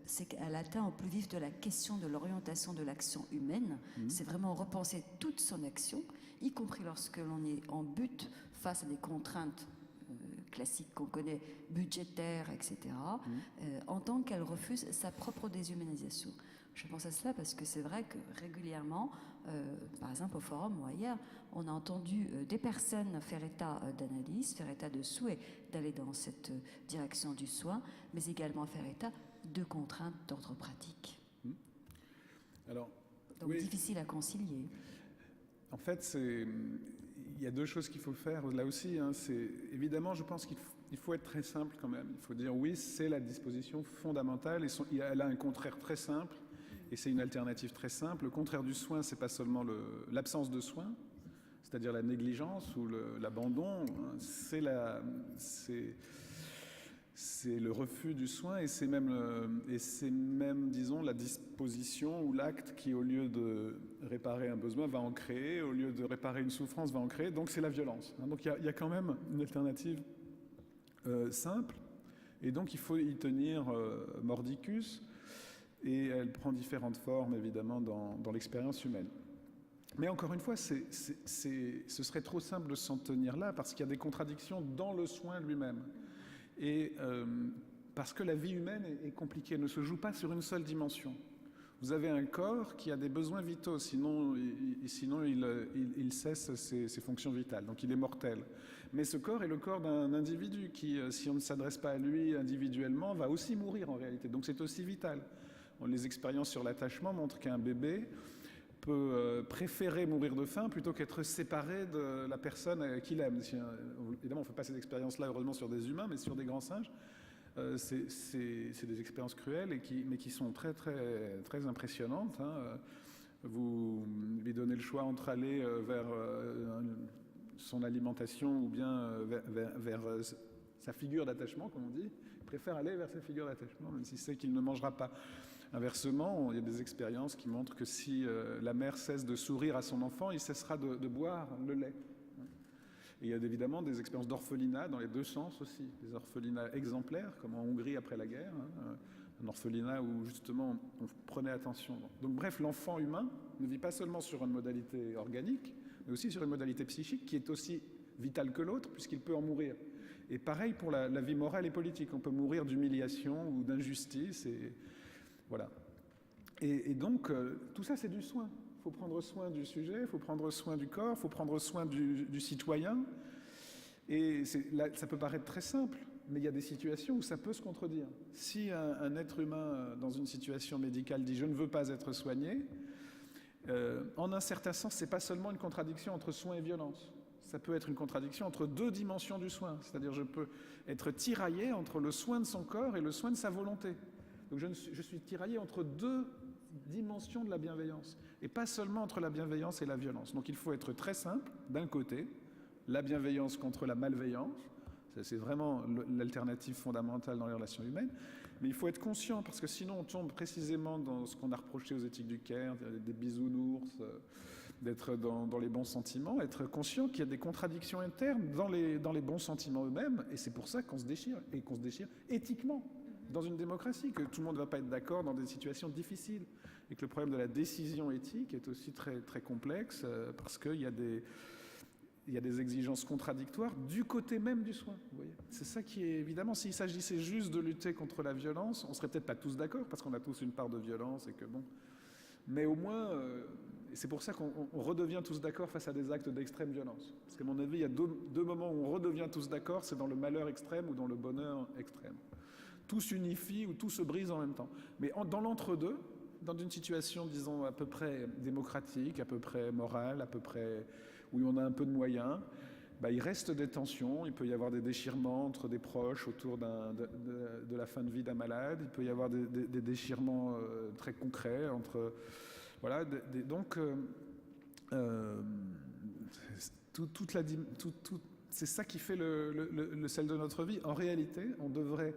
[SPEAKER 1] c'est qu'elle atteint au plus vif de la question de l'orientation de l'action humaine, c'est vraiment repenser toute son action, y compris lorsque l'on est en but face à des contraintes classique qu'on connaît, budgétaire, etc., en tant qu'elle refuse sa propre déshumanisation. Je pense à cela parce que c'est vrai que régulièrement, par exemple au forum ou ailleurs, on a entendu des personnes faire état d'analyse, faire état de souhait d'aller dans cette direction du soin, mais également faire état de contraintes d'ordre pratique.
[SPEAKER 2] Alors,
[SPEAKER 1] donc difficile à concilier.
[SPEAKER 2] En fait, il y a deux choses qu'il faut faire là aussi. Évidemment, je pense qu'il faut être très simple quand même. Il faut dire oui, c'est la disposition fondamentale et elle a un contraire très simple et c'est une alternative très simple. Le contraire du soin, c'est pas seulement l'absence de soin, c'est-à-dire la négligence ou l'abandon. C'est le refus du soin et c'est même, disons, la disposition ou l'acte qui, au lieu de réparer un besoin, va en créer, au lieu de réparer une souffrance, va en créer. Donc c'est la violence. Donc il y a quand même une alternative simple et donc il faut y tenir mordicus et elle prend différentes formes, évidemment, dans l'expérience humaine. Mais encore une fois, ce serait trop simple de s'en tenir là parce qu'il y a des contradictions dans le soin lui-même. Et parce que la vie humaine est compliquée, elle ne se joue pas sur une seule dimension. Vous avez un corps qui a des besoins vitaux, sinon il cesse ses fonctions vitales, donc il est mortel. Mais ce corps est le corps d'un individu qui, si on ne s'adresse pas à lui individuellement, va aussi mourir en réalité, donc c'est aussi vital. Les expériences sur l'attachement montrent qu'un bébé peut préférer mourir de faim plutôt qu'être séparé de la personne qu'il aime. Évidemment, on ne fait pas ces expériences-là, heureusement, sur des humains, mais sur des grands singes, c'est des expériences cruelles, mais qui sont très, très, très impressionnantes. Vous lui donnez le choix entre aller vers son alimentation ou bien vers sa figure d'attachement, comme on dit. Il préfère aller vers sa figure d'attachement, même s'il sait qu'il ne mangera pas. Inversement, il y a des expériences qui montrent que si la mère cesse de sourire à son enfant, il cessera de boire le lait. Et il y a évidemment des expériences d'orphelinat dans les deux sens aussi, des orphelinats exemplaires, comme en Hongrie après la guerre, un orphelinat où justement on prenait attention. Donc bref, l'enfant humain ne vit pas seulement sur une modalité organique, mais aussi sur une modalité psychique qui est aussi vitale que l'autre, puisqu'il peut en mourir. Et pareil pour la vie morale et politique, on peut mourir d'humiliation ou d'injustice, et voilà. Et donc, tout ça, c'est du soin. Il faut prendre soin du sujet, il faut prendre soin du corps, il faut prendre soin du citoyen. Et là, ça peut paraître très simple, mais il y a des situations où ça peut se contredire. Si un être humain, dans une situation médicale, dit « je ne veux pas être soigné », en un certain sens, ce n'est pas seulement une contradiction entre soin et violence. Ça peut être une contradiction entre deux dimensions du soin. C'est-à-dire je peux être tiraillé entre le soin de son corps et le soin de sa volonté. Donc je suis tiraillé entre deux dimensions de la bienveillance, et pas seulement entre la bienveillance et la violence. Donc il faut être très simple, d'un côté, la bienveillance contre la malveillance, c'est vraiment l'alternative fondamentale dans les relations humaines, mais il faut être conscient, parce que sinon on tombe précisément dans ce qu'on a reproché aux éthiques du Caire, des bisounours, d'être dans les bons sentiments, être conscient qu'il y a des contradictions internes dans les bons sentiments eux-mêmes, et c'est pour ça qu'on se déchire, et qu'on se déchire éthiquement. Dans une démocratie, que tout le monde ne va pas être d'accord dans des situations difficiles, et que le problème de la décision éthique est aussi très, très complexe, parce qu'il y a des exigences contradictoires du côté même du soin. Vous voyez, c'est ça qui est, évidemment, s'il s'agissait juste de lutter contre la violence, on serait peut-être pas tous d'accord, parce qu'on a tous une part de violence, et que bon... Mais au moins, c'est pour ça qu'on redevient tous d'accord face à des actes d'extrême violence. Parce qu'à mon avis, il y a deux moments où on redevient tous d'accord, c'est dans le malheur extrême ou dans le bonheur extrême. Tout s'unifie ou tout se brise en même temps. Mais dans l'entre-deux, dans une situation, disons, à peu près démocratique, à peu près morale, à peu près où on a un peu de moyens, il reste des tensions, il peut y avoir des déchirements entre des proches autour de la fin de vie d'un malade, il peut y avoir des déchirements très concrets entre... Voilà, donc... c'est ça qui fait le sel de notre vie. En réalité, on devrait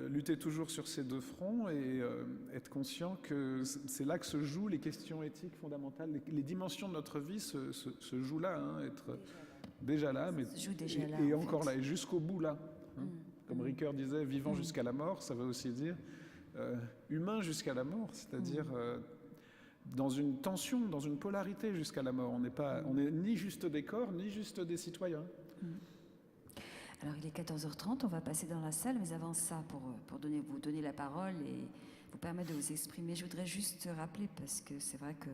[SPEAKER 2] lutter toujours sur ces deux fronts et être conscient que c'est là que se jouent les questions éthiques fondamentales. Les dimensions de notre vie se jouent là, être déjà là, mais et encore là, et jusqu'au bout là. Comme Ricoeur disait, vivant jusqu'à la mort, ça veut aussi dire humain jusqu'à la mort, c'est-à-dire dans une tension, dans une polarité jusqu'à la mort. On n'est ni juste des corps, ni juste des citoyens.
[SPEAKER 1] Alors il est 14h30, on va passer dans la salle, mais avant ça, pour vous donner la parole et vous permettre de vous exprimer, je voudrais juste rappeler, parce que c'est vrai que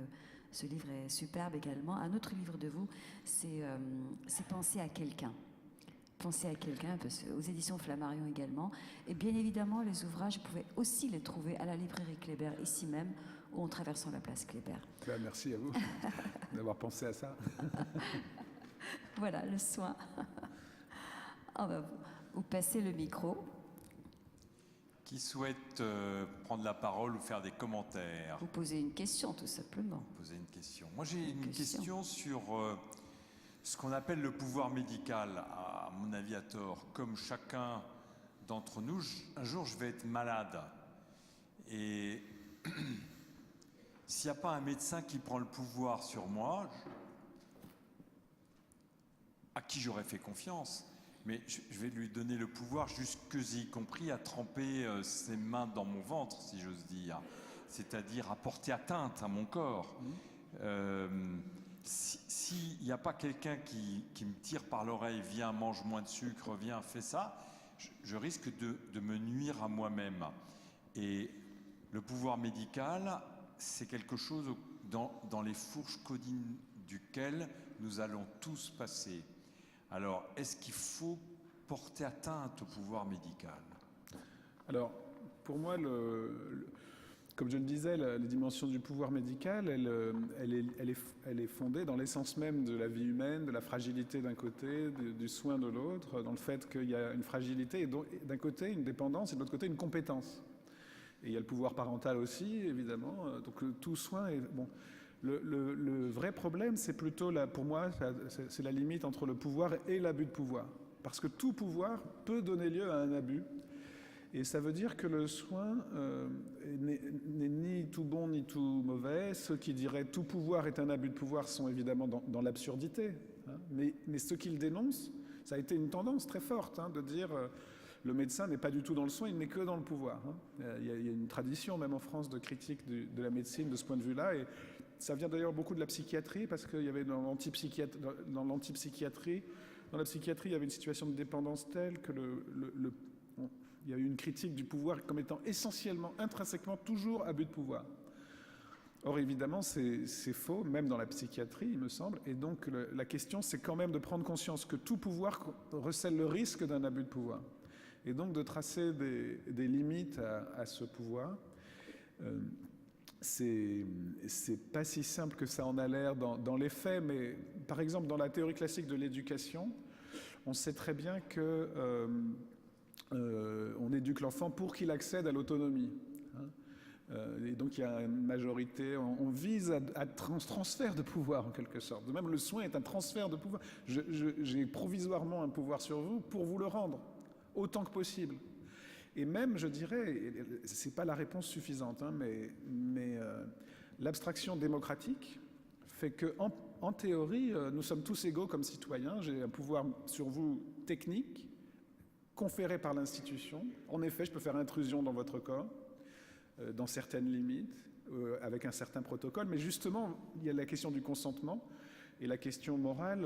[SPEAKER 1] ce livre est superbe également, un autre livre de vous, c'est Penser à quelqu'un. Penser à quelqu'un, aux éditions Flammarion également. Et bien évidemment, les ouvrages, vous pouvez aussi les trouver à la librairie Kléber, ici même, ou en traversant la place Kléber.
[SPEAKER 2] Ben, merci à vous d'avoir pensé à ça.
[SPEAKER 1] Voilà, le soin. On va vous passer le micro.
[SPEAKER 3] Qui souhaite prendre la parole ou faire des commentaires?
[SPEAKER 1] Vous posez une question, tout simplement.
[SPEAKER 3] Poser une question. Moi, j'ai une question sur ce qu'on appelle le pouvoir médical, à mon avis à tort. Comme chacun d'entre nous, un jour, je vais être malade. Et s'il n'y a pas un médecin qui prend le pouvoir sur moi, à qui j'aurais fait confiance, mais je vais lui donner le pouvoir jusque-y compris à tremper ses mains dans mon ventre, si j'ose dire, c'est-à-dire à porter atteinte à mon corps. S'il n'y a pas quelqu'un qui me tire par l'oreille, viens, mange moins de sucre, viens, fais ça, je risque de me nuire à moi-même. Et le pouvoir médical, c'est quelque chose dans les fourches caudines duquel nous allons tous passer. Alors, est-ce qu'il faut porter atteinte au pouvoir médical?
[SPEAKER 2] Alors, pour moi, comme je le disais, la dimension du pouvoir médical, elle est fondée dans l'essence même de la vie humaine, de la fragilité d'un côté, du soin de l'autre, dans le fait qu'il y a une fragilité, et d'un côté une dépendance, et de l'autre côté une compétence. Et il y a le pouvoir parental aussi, évidemment. Donc tout soin est... Bon. Le vrai problème, c'est plutôt, pour moi, c'est la limite entre le pouvoir et l'abus de pouvoir. Parce que tout pouvoir peut donner lieu à un abus. Et ça veut dire que le soin n'est ni tout bon ni tout mauvais. Ceux qui diraient tout pouvoir est un abus de pouvoir sont évidemment dans l'absurdité. Hein. Mais ceux qui le dénoncent, ça a été une tendance très forte de dire le médecin n'est pas du tout dans le soin, il n'est que dans le pouvoir. Hein. Il y a une tradition même en France de critique de la médecine de ce point de vue-là. Et ça vient d'ailleurs beaucoup de la psychiatrie, parce qu'il y avait dans la psychiatrie, il y avait une situation de dépendance telle que il y a eu une critique du pouvoir comme étant essentiellement, intrinsèquement, toujours abus de pouvoir. Or, évidemment, c'est faux, même dans la psychiatrie, il me semble. Et donc, la question, c'est quand même de prendre conscience que tout pouvoir recèle le risque d'un abus de pouvoir. Et donc, de tracer des limites à ce pouvoir. C'est pas si simple que ça en a l'air dans les faits, mais par exemple, dans la théorie classique de l'éducation, on sait très bien que on éduque l'enfant pour qu'il accède à l'autonomie. Et donc il y a une majorité, on vise à transfert de pouvoir en quelque sorte. De même, le soin est un transfert de pouvoir. J'ai provisoirement un pouvoir sur vous pour vous le rendre autant que possible. Et même, je dirais, c'est pas la réponse suffisante, mais l'abstraction démocratique fait que, en théorie, nous sommes tous égaux comme citoyens. J'ai un pouvoir sur vous technique, conféré par l'institution. En effet, je peux faire intrusion dans votre corps, dans certaines limites, avec un certain protocole. Mais justement, il y a la question du consentement et la question morale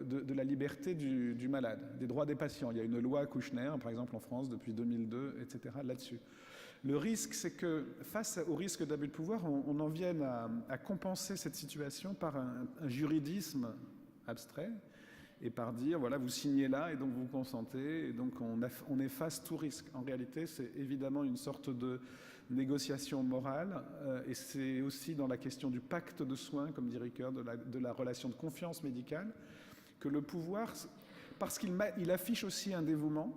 [SPEAKER 2] de la liberté du malade, des droits des patients. Il y a une loi Kouchner, par exemple en France, depuis 2002, etc., là-dessus. Le risque, c'est que face au risque d'abus de pouvoir, on en vienne à compenser cette situation par un juridisme abstrait et par dire, voilà, vous signez là et donc vous consentez, et donc on efface tout risque. En réalité, c'est évidemment une sorte de négociation morale, et c'est aussi dans la question du pacte de soins, comme dit Ricoeur, de la relation de confiance médicale, que le pouvoir, parce qu'il affiche aussi un dévouement,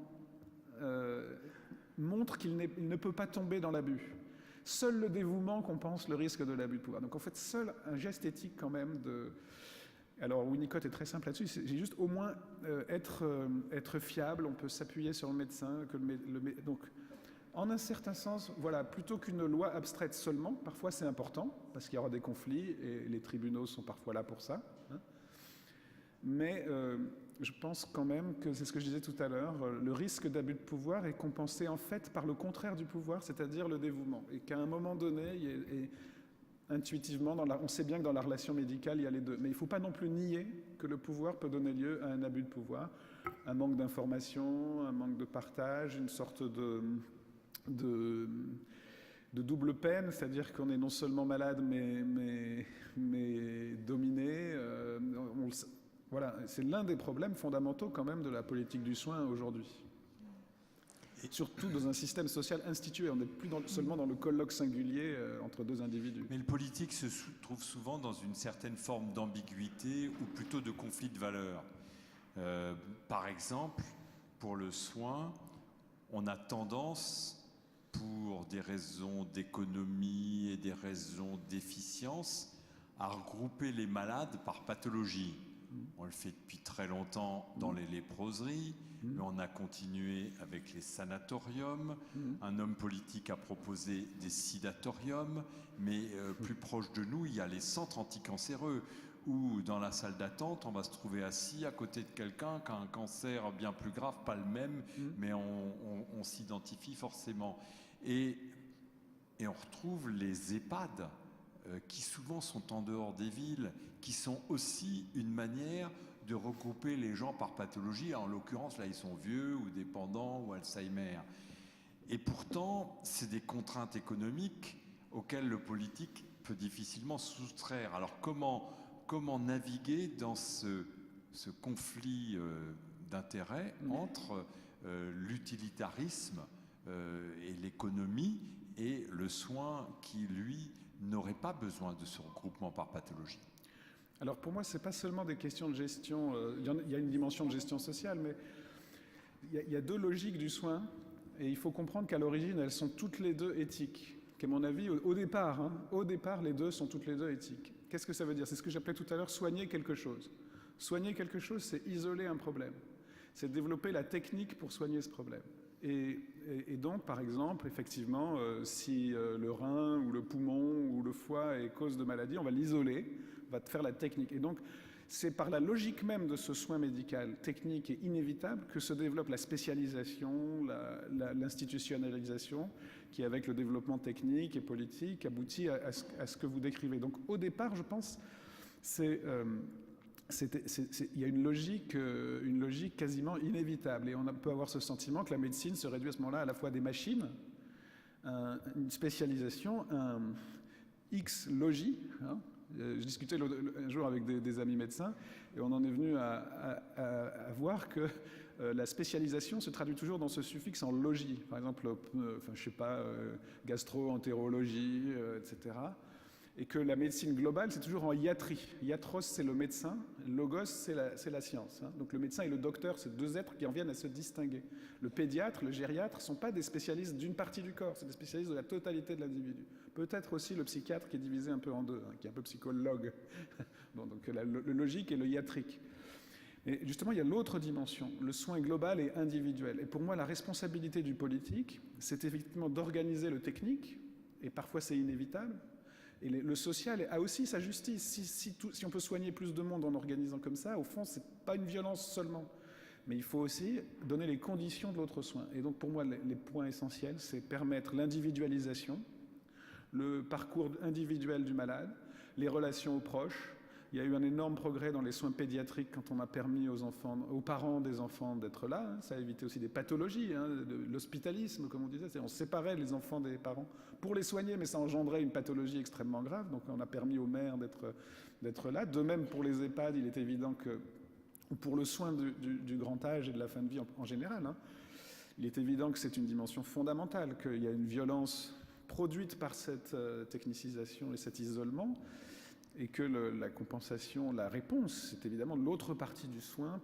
[SPEAKER 2] montre qu'il ne peut pas tomber dans l'abus. Seul le dévouement compense le risque de l'abus de pouvoir. Donc en fait, seul un geste éthique quand même de... Alors Winnicott est très simple là-dessus, c'est juste au moins être fiable, on peut s'appuyer sur le médecin, donc en un certain sens, voilà, plutôt qu'une loi abstraite seulement, parfois c'est important, parce qu'il y aura des conflits, et les tribunaux sont parfois là pour ça, hein. Mais je pense quand même que, c'est ce que je disais tout à l'heure, le risque d'abus de pouvoir est compensé en fait par le contraire du pouvoir, c'est-à-dire le dévouement. Et qu'à un moment donné, intuitivement, on sait bien que dans la relation médicale, il y a les deux. Mais il ne faut pas non plus nier que le pouvoir peut donner lieu à un abus de pouvoir. un manque d'information, un manque de partage, une sorte de double peine, c'est-à-dire qu'on est non seulement malade mais dominé. Voilà, c'est l'un des problèmes fondamentaux quand même de la politique du soin aujourd'hui. Et surtout dans un système social institué, on n'est plus seulement dans le colloque singulier entre deux individus.
[SPEAKER 3] Mais le politique se trouve souvent dans une certaine forme d'ambiguïté ou plutôt de conflit de valeurs. Par exemple, pour le soin, on a tendance, pour des raisons d'économie et des raisons d'efficience, à regrouper les malades par pathologie. On le fait depuis très longtemps dans les léproseries, mais on a continué avec les sanatoriums. Un homme politique a proposé des sidatoriums, mais plus proche de nous, il y a les centres anticancéreux, où dans la salle d'attente, on va se trouver assis à côté de quelqu'un qui a un cancer bien plus grave, pas le même, mais on s'identifie forcément. Et on retrouve les EHPAD, qui souvent sont en dehors des villes, qui sont aussi une manière de regrouper les gens par pathologie. En l'occurrence, là, ils sont vieux ou dépendants ou Alzheimer. Et pourtant, c'est des contraintes économiques auxquelles le politique peut difficilement se soustraire. Alors comment naviguer dans ce conflit d'intérêts entre l'utilitarisme et l'économie et le soin qui, lui, n'aurait pas besoin de ce regroupement par pathologie?
[SPEAKER 2] Alors pour moi, ce n'est pas seulement des questions de gestion, il y a une dimension de gestion sociale, mais il y a deux logiques du soin, et il faut comprendre qu'à l'origine, elles sont toutes les deux éthiques. Qu'à mon avis, au départ, les deux sont toutes les deux éthiques. Qu'est-ce que ça veut dire? C'est ce que j'appelais tout à l'heure soigner quelque chose. Soigner quelque chose, c'est isoler un problème. C'est développer la technique pour soigner ce problème. Et donc, par exemple, effectivement, si le rein ou le poumon ou le foie est cause de maladie, on va l'isoler, on va faire la technique. Et donc, c'est par la logique même de ce soin médical technique et inévitable que se développe la spécialisation, l'institutionnalisation, qui, avec le développement technique et politique, aboutit à ce que vous décrivez. Donc, au départ, je pense, il y a une logique quasiment inévitable. Et on peut avoir ce sentiment que la médecine se réduit à ce moment-là à la fois à des machines, une spécialisation, un X-logis. Je discutais un jour avec des amis médecins et on en est venu à voir que la spécialisation se traduit toujours dans ce suffixe en logis. Par exemple, gastro-entérologie, etc. Et que la médecine globale, c'est toujours en iatrie. Iatros, c'est le médecin, logos, c'est la science. Donc le médecin et le docteur, c'est deux êtres qui en viennent à se distinguer. Le pédiatre, le gériatre, ne sont pas des spécialistes d'une partie du corps, c'est des spécialistes de la totalité de l'individu. Peut-être aussi le psychiatre qui est divisé un peu en deux, qui est un peu psychologue. Bon, donc le logique et le iatrique. Et justement, il y a l'autre dimension, le soin global et individuel. Et pour moi, la responsabilité du politique, c'est effectivement d'organiser le technique, et parfois c'est inévitable. Et le social a aussi sa justice. Si on peut soigner plus de monde en organisant comme ça, au fond, ce n'est pas une violence seulement. Mais il faut aussi donner les conditions de l'autre soin. Et donc pour moi, les points essentiels, c'est permettre l'individualisation, le parcours individuel du malade, les relations aux proches. Il y a eu un énorme progrès dans les soins pédiatriques quand on a permis aux parents des enfants d'être là. Ça a évité aussi des pathologies, de l'hospitalisme, comme on disait. On séparait les enfants des parents pour les soigner, mais ça engendrait une pathologie extrêmement grave. Donc on a permis aux mères d'être là. De même, pour les EHPAD, il est évident que, ou pour le soin du grand âge et de la fin de vie en général, il est évident que c'est une dimension fondamentale, qu'il y a une violence produite par cette technicisation et cet isolement, et que la compensation, la réponse, c'est évidemment l'autre partie du soin,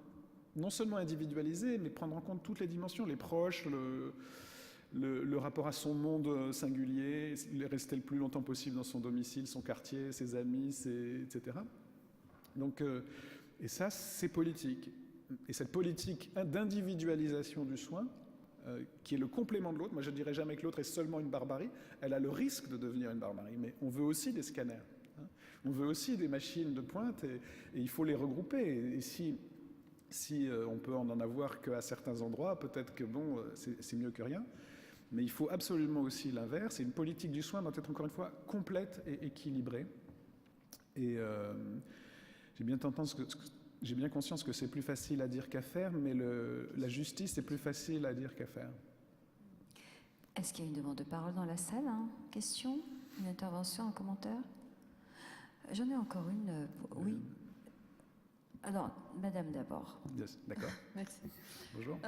[SPEAKER 2] non seulement individualisée, mais prendre en compte toutes les dimensions, les proches, le rapport à son monde singulier, rester le plus longtemps possible dans son domicile, son quartier, ses amis, etc. Donc, et ça, c'est politique. Et cette politique d'individualisation du soin, qui est le complément de l'autre, moi je ne dirais jamais que l'autre est seulement une barbarie, elle a le risque de devenir une barbarie, mais on veut aussi des scanners. On veut aussi des machines de pointe et il faut les regrouper. Et si on peut en avoir qu'à certains endroits, peut-être que bon, c'est mieux que rien. Mais il faut absolument aussi l'inverse. Et une politique du soin doit être encore une fois complète et équilibrée. Et j'ai bien entendu j'ai bien conscience que c'est plus facile à dire qu'à faire, mais la justice est plus facile à dire qu'à faire.
[SPEAKER 1] Est-ce qu'il y a une demande de parole dans la salle, hein? Question? Une intervention, un commentaire? J'en ai encore une. Oui. Alors, madame d'abord.
[SPEAKER 2] Yes, d'accord.
[SPEAKER 4] Merci.
[SPEAKER 2] Bonjour.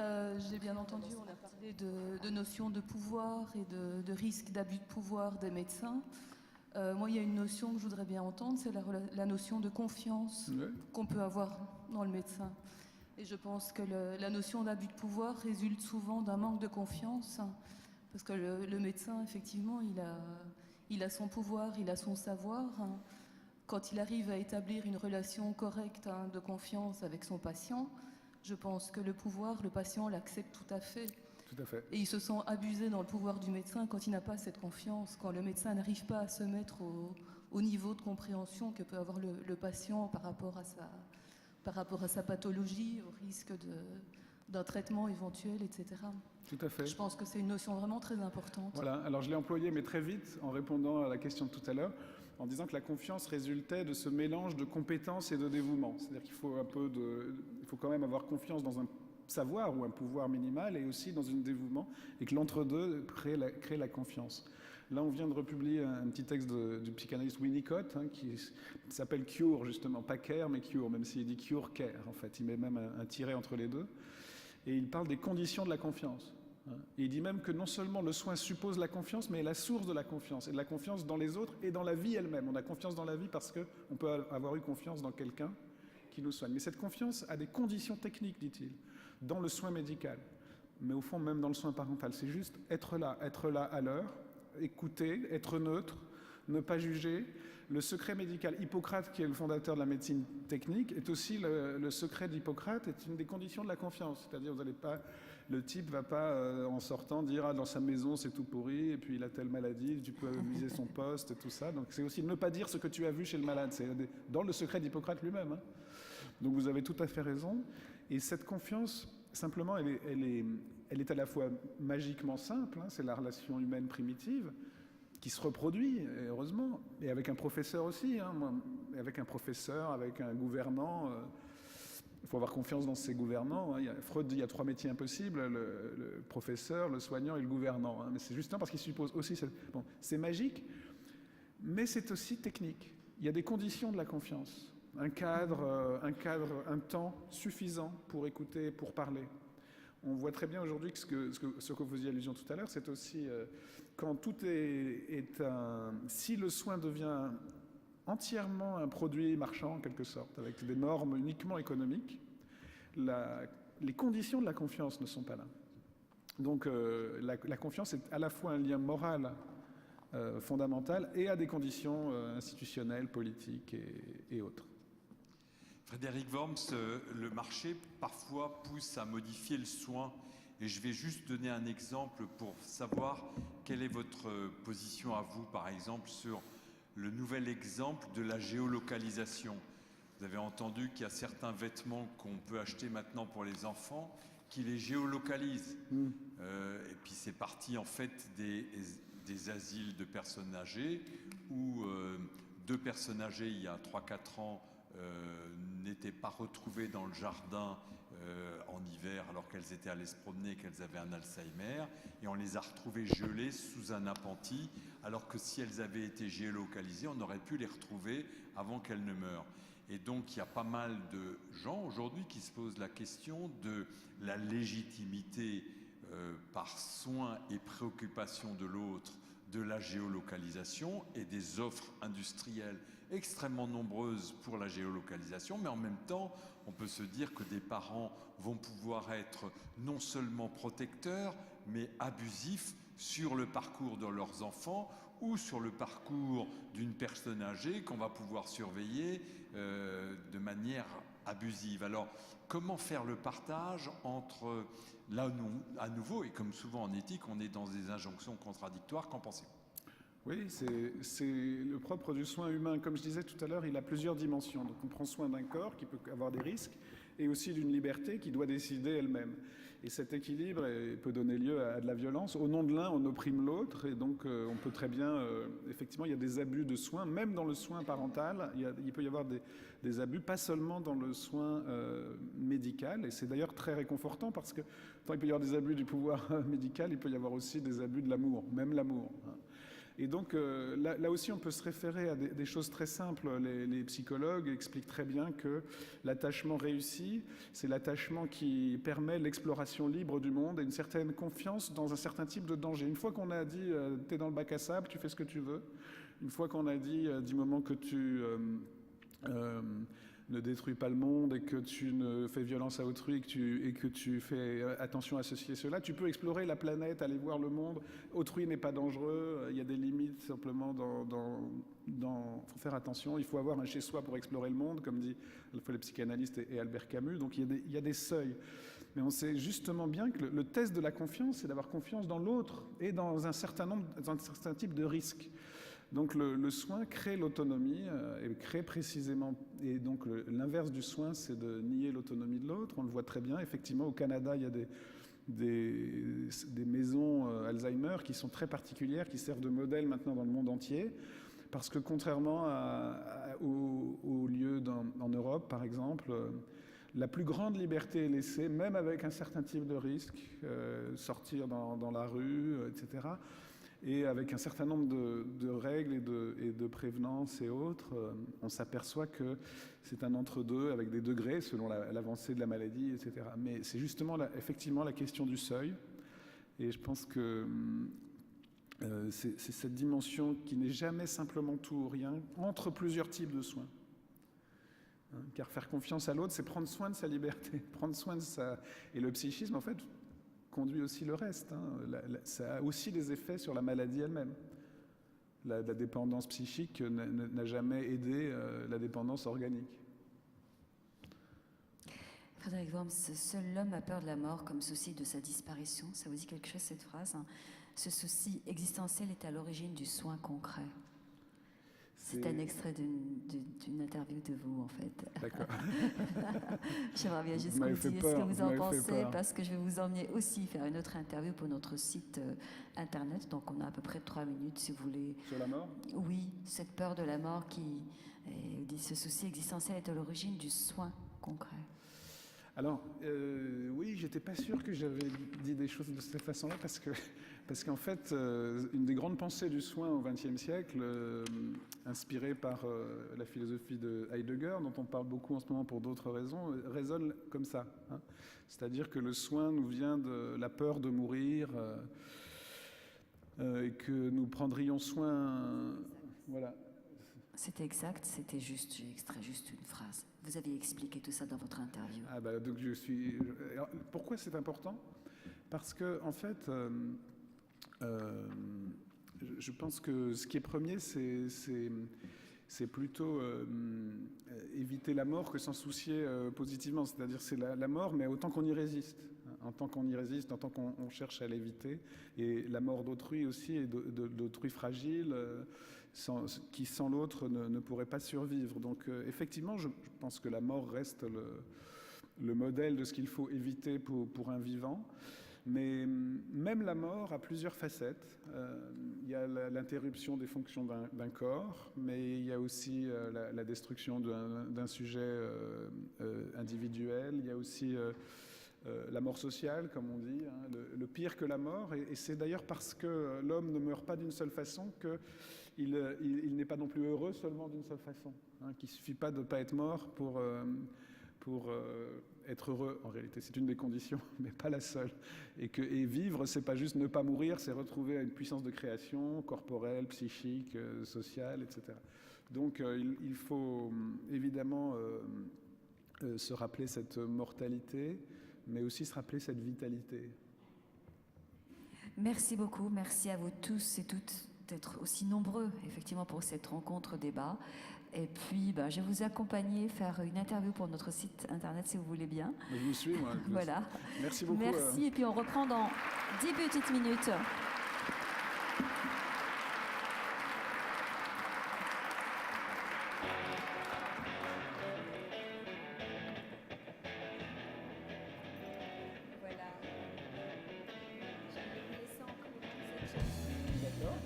[SPEAKER 4] J'ai bien entendu, on a parlé de notions de pouvoir et de risque d'abus de pouvoir des médecins. Moi, il y a une notion que je voudrais bien entendre, c'est la notion de confiance qu'on peut avoir dans le médecin. Et je pense que la notion d'abus de pouvoir résulte souvent d'un manque de confiance, parce que le médecin, effectivement, il a son pouvoir, il a son savoir. Quand il arrive à établir une relation correcte de confiance avec son patient, je pense que le pouvoir, le patient l'accepte tout à fait.
[SPEAKER 2] Tout à fait.
[SPEAKER 4] Et il se sent abusé dans le pouvoir du médecin quand il n'a pas cette confiance, quand le médecin n'arrive pas à se mettre au niveau de compréhension que peut avoir le patient par rapport à sa pathologie, au risque d'un traitement éventuel, etc.
[SPEAKER 2] Tout à fait.
[SPEAKER 4] Je pense que c'est une notion vraiment très importante.
[SPEAKER 2] Voilà, alors je l'ai employé, mais très vite, en répondant à la question de tout à l'heure, en disant que la confiance résultait de ce mélange de compétences et de dévouement. C'est-à-dire qu'il faut il faut quand même avoir confiance dans un savoir ou un pouvoir minimal et aussi dans un dévouement, et que l'entre-deux crée la confiance. Là, on vient de republier un petit texte du psychanalyste Winnicott, qui s'appelle Cure, justement, pas Care, mais Cure, même s'il dit Cure Care, en fait. Il met même un tiret entre les deux. Et il parle des conditions de la confiance. Et il dit même que non seulement le soin suppose la confiance, mais est la source de la confiance, et de la confiance dans les autres et dans la vie elle-même. On a confiance dans la vie parce qu'on peut avoir eu confiance dans quelqu'un qui nous soigne. Mais cette confiance a des conditions techniques, dit-il, dans le soin médical, mais au fond même dans le soin parental. C'est juste être là à l'heure, écouter, être neutre, ne pas juger. Le secret médical, Hippocrate, qui est le fondateur de la médecine technique, est aussi le secret d'Hippocrate, est une des conditions de la confiance. C'est-à-dire, le type ne va pas, en sortant, dire « Ah, dans sa maison, c'est tout pourri, et puis il a telle maladie, tu peux viser son poste, et tout ça. » Donc c'est aussi ne pas dire ce que tu as vu chez le malade. C'est dans le secret d'Hippocrate lui-même. Donc vous avez tout à fait raison. Et cette confiance, simplement, elle est à la fois magiquement simple, c'est la relation humaine primitive, qui se reproduit, et heureusement, et avec un professeur aussi, avec un professeur, avec un gouvernant. Il faut avoir confiance dans ses gouvernants. Freud dit qu'il y a 3 métiers impossibles, le professeur, le soignant et le gouvernant. Mais c'est justement parce qu'il suppose aussi... Bon, c'est magique, mais c'est aussi technique. Il y a des conditions de la confiance. Un cadre, un temps suffisant pour écouter, pour parler. On voit très bien aujourd'hui que ce que vous faisiez allusion tout à l'heure, c'est aussi quand tout si le soin devient entièrement un produit marchand en quelque sorte, avec des normes uniquement économiques, les conditions de la confiance ne sont pas là. Donc la confiance est à la fois un lien moral fondamental et à des conditions institutionnelles, politiques et autres.
[SPEAKER 3] Frédéric Worms, le marché parfois pousse à modifier le soin, et je vais juste donner un exemple pour savoir quelle est votre position à vous, par exemple, sur le nouvel exemple de la géolocalisation. Vous avez entendu qu'il y a certains vêtements qu'on peut acheter maintenant pour les enfants qui les géolocalisent. Et puis c'est parti en fait des asiles de personnes âgées où 2 personnes âgées il y a 3-4 ans n'étaient pas retrouvées dans le jardin en hiver alors qu'elles étaient allées se promener, qu'elles avaient un Alzheimer, et on les a retrouvées gelées sous un appentis, alors que si elles avaient été géolocalisées, on aurait pu les retrouver avant qu'elles ne meurent. Et donc il y a pas mal de gens aujourd'hui qui se posent la question de la légitimité par soin et préoccupation de l'autre de la géolocalisation et des offres industrielles extrêmement nombreuses pour la géolocalisation, mais en même temps, on peut se dire que des parents vont pouvoir être non seulement protecteurs, mais abusifs sur le parcours de leurs enfants ou sur le parcours d'une personne âgée qu'on va pouvoir surveiller de manière abusive. Alors, comment faire le partage entre, là, à nouveau, et comme souvent en éthique, on est dans des injonctions contradictoires, qu'en pensez-vous ?
[SPEAKER 2] Oui, c'est le propre du soin humain. Comme je disais tout à l'heure, il a plusieurs dimensions. Donc on prend soin d'un corps qui peut avoir des risques, et aussi d'une liberté qui doit décider elle-même. Et cet équilibre peut donner lieu à de la violence. Au nom de l'un, on opprime l'autre, et donc on peut très bien... effectivement, il y a des abus de soins, même dans le soin parental, il peut y avoir des abus, pas seulement dans le soin médical, et c'est d'ailleurs très réconfortant, parce que tant il peut y avoir des abus du pouvoir médical, il peut y avoir aussi des abus de l'amour, même l'amour. Et donc là aussi, on peut se référer à des choses très simples. Les psychologues expliquent très bien que l'attachement réussi, c'est l'attachement qui permet l'exploration libre du monde et une certaine confiance dans un certain type de danger. Une fois qu'on a dit « t'es dans le bac à sable, tu fais ce que tu veux », une fois qu'on a dit du moment que tu ne détruis pas le monde et que tu ne fais violence à autrui et que tu fais attention à ceci et cela, tu peux explorer la planète, aller voir le monde. Autrui n'est pas dangereux, il y a des limites simplement faut faire attention, il faut avoir un chez-soi pour explorer le monde, comme dit à la fois les psychanalystes et Albert Camus, donc il y a des seuils. Mais on sait justement bien que le test de la confiance, c'est d'avoir confiance dans l'autre et dans un certain type de risques. Donc le soin crée l'autonomie et crée précisément, et donc l'inverse du soin, c'est de nier l'autonomie de l'autre. On le voit très bien, effectivement, au Canada, il y a des maisons Alzheimer qui sont très particulières, qui servent de modèle maintenant dans le monde entier, parce que contrairement aux lieux en Europe, par exemple, la plus grande liberté est laissée, même avec un certain type de risque, sortir dans la rue, etc., et avec un certain nombre de règles et de prévenances et autres, on s'aperçoit que c'est un entre-deux avec des degrés selon l'avancée de la maladie, etc. Mais c'est justement effectivement la question du seuil. Et je pense que c'est cette dimension qui n'est jamais simplement tout ou rien, entre plusieurs types de soins. Car faire confiance à l'autre, c'est prendre soin de sa liberté, prendre soin de sa... Et le psychisme, en fait, conduit aussi le reste. Ça a aussi des effets sur la maladie elle-même. La dépendance psychique n'a jamais aidé la dépendance organique.
[SPEAKER 1] Frédéric Worms, seul l'homme a peur de la mort comme souci de sa disparition. Ça vous dit quelque chose, cette phrase, hein? Ce souci existentiel est à l'origine du soin concret. C'est un extrait d'une interview de vous, en fait.
[SPEAKER 2] D'accord.
[SPEAKER 1] J'aimerais bien juste qu'on me dise ce que vous en pensez, parce que je vais vous emmener aussi faire une autre interview pour notre site internet. Donc, on a à peu près 3 minutes, si vous voulez.
[SPEAKER 2] Sur la mort ?
[SPEAKER 1] Oui, cette peur de la mort qui dit ce souci existentiel est à l'origine du soin concret.
[SPEAKER 2] Alors, oui, j'étais pas sûr que j'avais dit des choses de cette façon-là, parce qu'en fait, une des grandes pensées du soin au XXe siècle, inspirée par la philosophie de Heidegger, dont on parle beaucoup en ce moment pour d'autres raisons, résonne comme ça. Hein. C'est-à-dire que le soin nous vient de la peur de mourir, et que nous prendrions soin... Voilà.
[SPEAKER 1] C'était exact, c'était juste, j'ai extrait juste une phrase. Vous aviez expliqué tout ça dans votre interview.
[SPEAKER 2] Ah bah donc alors, pourquoi c'est important ? Parce que en fait, je pense que ce qui est premier, c'est plutôt éviter la mort que s'en soucier positivement. C'est-à-dire c'est la mort, mais autant qu'on y résiste. En tant qu'on y résiste, en tant qu'on cherche à l'éviter. Et la mort d'autrui aussi, et d'autrui fragile, qui sans l'autre ne pourrait pas survivre. Donc effectivement, je pense que la mort reste le modèle de ce qu'il faut éviter pour un vivant. Mais même la mort a plusieurs facettes. Il y a l'interruption des fonctions d'un corps, mais il y a aussi la destruction d'un sujet individuel. Il y a aussi la mort sociale, comme on dit, hein, le pire que la mort. Et c'est d'ailleurs parce que l'homme ne meurt pas d'une seule façon qu'il n'est pas non plus heureux seulement d'une seule façon. Hein, qu'il ne suffit pas de ne pas être mort pour être heureux, en réalité. C'est une des conditions, mais pas la seule. Et vivre, c'est pas juste ne pas mourir, c'est retrouver une puissance de création corporelle, psychique, sociale, etc. Donc il faut évidemment se rappeler cette mortalité, mais aussi se rappeler cette vitalité.
[SPEAKER 1] Merci beaucoup, merci à vous tous et toutes d'être aussi nombreux, effectivement, pour cette rencontre-débat. Et puis, je vais vous accompagner, faire une interview pour notre site internet, si vous voulez bien.
[SPEAKER 2] Je vous suis, moi.
[SPEAKER 1] Voilà.
[SPEAKER 2] Merci beaucoup.
[SPEAKER 1] Merci, et puis on reprend dans 10 petites minutes.
[SPEAKER 2] D'accord.